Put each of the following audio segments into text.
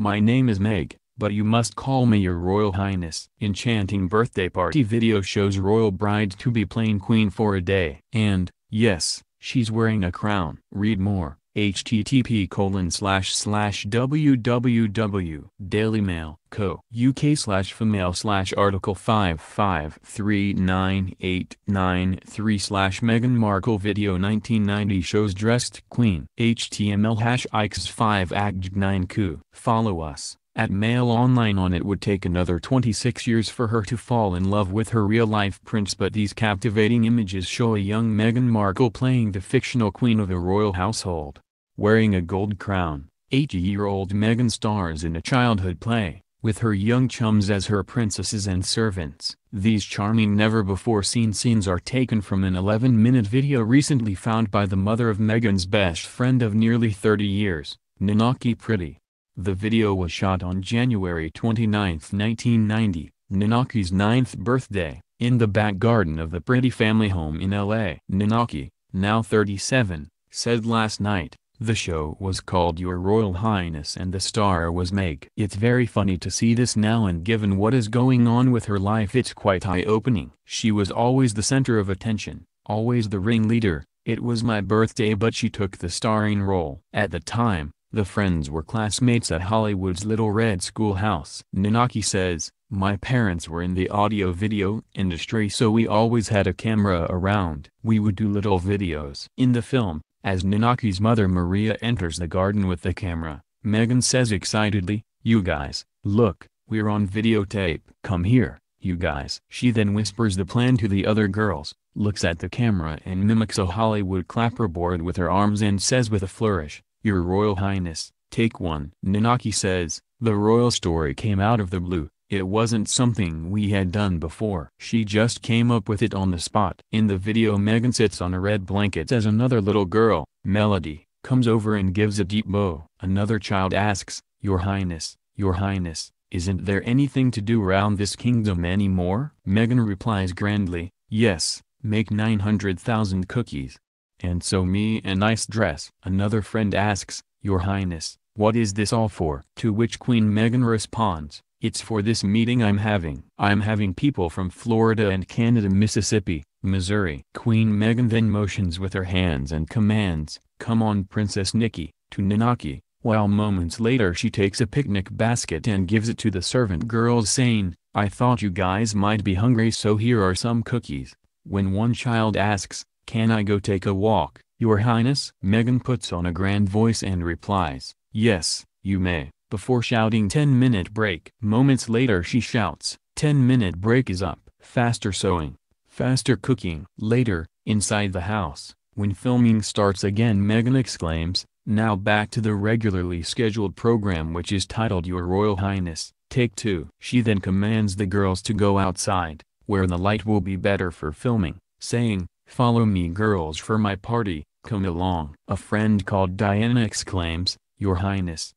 My name is Meg, but you must call me your Royal Highness. Enchanting birthday party video shows royal bride-to-be playing queen for a day. And, yes, she's wearing a crown. Read more. http://www.dailymail.co.uk/female/article 5539893/ Meghan Markle video 1990 shows dressed queen. HTML #X5AG9Ku. Follow us at Mail Online on. It would take another 26 years for her to fall in love with her real-life prince, but these captivating images show a young Meghan Markle playing the fictional queen of a royal household. Wearing a gold crown, 80-year-old Meghan stars in a childhood play, with her young chums as her princesses and servants. These charming never-before-seen scenes are taken from an 11-minute video recently found by the mother of Meghan's best friend of nearly 30 years, Nanaki Pretty. The video was shot on January 29, 1990, Nanaki's 9th birthday, in the back garden of the Pretty family home in LA. Nanaki, now 37, said last night, "The show was called Your Royal Highness and the star was Meg. It's very funny to see this now, and given what is going on with her life it's quite eye-opening. She was always the center of attention, always the ringleader. It was my birthday but she took the starring role. At the time, the friends were classmates at Hollywood's Little Red Schoolhouse." Nanaki says, "My parents were in the audio-video industry, so we always had a camera around. We would do little videos." In the film, as Nanaki's mother Maria enters the garden with the camera, Meghan says excitedly, "You guys, look, we're on videotape. Come here, you guys." She then whispers the plan to the other girls, looks at the camera and mimics a Hollywood clapperboard with her arms and says with a flourish, "Your Royal Highness, take one." Nanaki says, "The royal story came out of the blue. It wasn't something we had done before. She just came up with it on the spot." In the video Meghan sits on a red blanket as another little girl, Melody, comes over and gives a deep bow. Another child asks, Your Highness, isn't there anything to do around this kingdom anymore?" Meghan replies grandly, "Yes, make 900,000 cookies. And sew me a nice dress." Another friend asks, "Your Highness, what is this all for?" To which Queen Meghan responds, "It's for this meeting I'm having. I'm having people from Florida and Canada, Mississippi, Missouri." Queen Meghan then motions with her hands and commands, "Come on Princess Nikki," to Nanaki, while moments later she takes a picnic basket and gives it to the servant girls saying, "I thought you guys might be hungry, so here are some cookies." When one child asks, "Can I go take a walk, Your Highness?" Meghan puts on a grand voice and replies, "Yes, you may," before shouting 10-minute break. Moments later she shouts, 10-minute break is up. Faster sewing, faster cooking. Later, inside the house, when filming starts again, Meghan exclaims, "Now back to the regularly scheduled program, which is titled Your Royal Highness, Take 2." She then commands the girls to go outside, where the light will be better for filming, saying, "Follow me girls for my party, come along." A friend called Diana exclaims, Your Highness,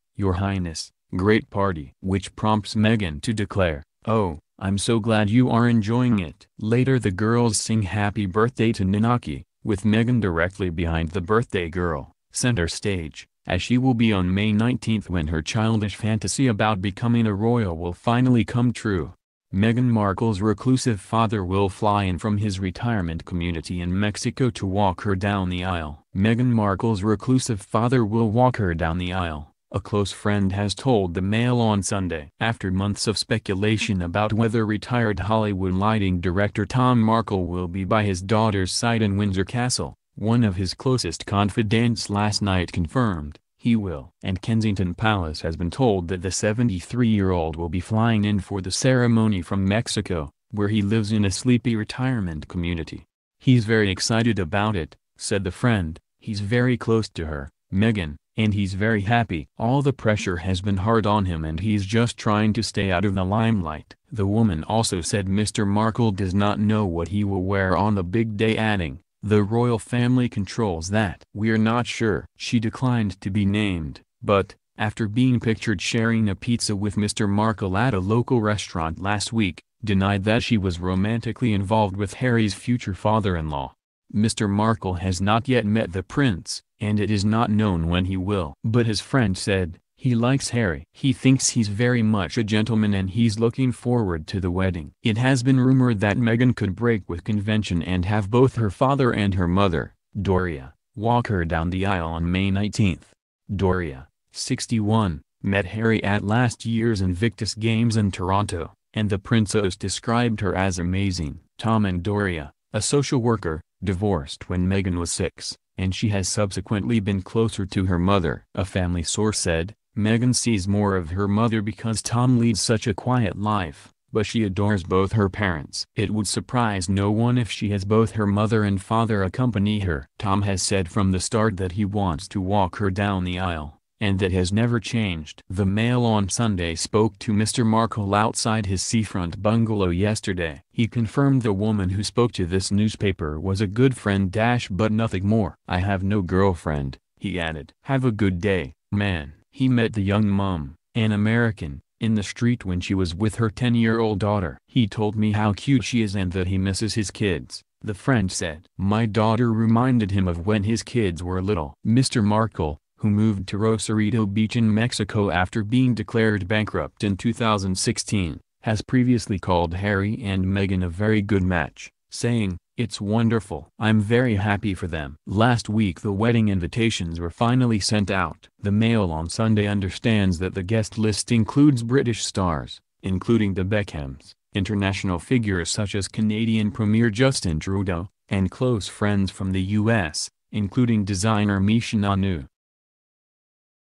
great party." Which prompts Meghan to declare, "Oh, I'm so glad you are enjoying it." Later the girls sing happy birthday to Nanaki, with Meghan directly behind the birthday girl, center stage, as she will be on May 19 when her childish fantasy about becoming a royal will finally come true. Meghan Markle's reclusive father will fly in from his retirement community in Mexico to walk her down the aisle. Meghan Markle's reclusive father will walk her down the aisle, a close friend has told the Mail on Sunday. After months of speculation about whether retired Hollywood lighting director Tom Markle will be by his daughter's side in Windsor Castle, one of his closest confidants last night confirmed, he will. And Kensington Palace has been told that the 73-year-old will be flying in for the ceremony from Mexico, where he lives in a sleepy retirement community. "He's very excited about it," said the friend. "He's very close to her, Meghan, and he's very happy. All the pressure has been hard on him and he's just trying to stay out of the limelight." The woman also said Mr. Markle does not know what he will wear on the big day, adding, "The royal family controls that. We're not sure." She declined to be named, but, after being pictured sharing a pizza with Mr. Markle at a local restaurant last week, denied that she was romantically involved with Harry's future father-in-law. Mr. Markle has not yet met the prince, and it is not known when he will. But his friend said, He likes Harry. He thinks he's very much a gentleman and he's looking forward to the wedding. It has been rumored that Meghan could break with convention and have both her father and her mother, Doria, walk her down the aisle on May 19. Doria, 61, met Harry at last year's Invictus Games in Toronto, and the princess described her as amazing. Tom and Doria, a social worker, divorced when Meghan was 6, and she has subsequently been closer to her mother. A family source said, Meghan sees more of her mother because Tom leads such a quiet life, but she adores both her parents. It would surprise no one if she has both her mother and father accompany her. Tom has said from the start that he wants to walk her down the aisle, and that has never changed. The Mail on Sunday spoke to Mr. Markle outside his seafront bungalow yesterday. He confirmed the woman who spoke to this newspaper was a good friend but nothing more. "I have no girlfriend," he added. "Have a good day, man." He met the young mom, an American, in the street when she was with her 10-year-old daughter. "He told me how cute she is and that he misses his kids," the friend said. "My daughter reminded him of when his kids were little." Mr. Markle, who moved to Rosarito Beach in Mexico after being declared bankrupt in 2016, has previously called Harry and Meghan a very good match, saying, "It's wonderful. I'm very happy for them." Last week the wedding invitations were finally sent out. The Mail on Sunday understands that the guest list includes British stars, including the Beckhams, international figures such as Canadian Premier Justin Trudeau, and close friends from the US, including designer Misha Nonu.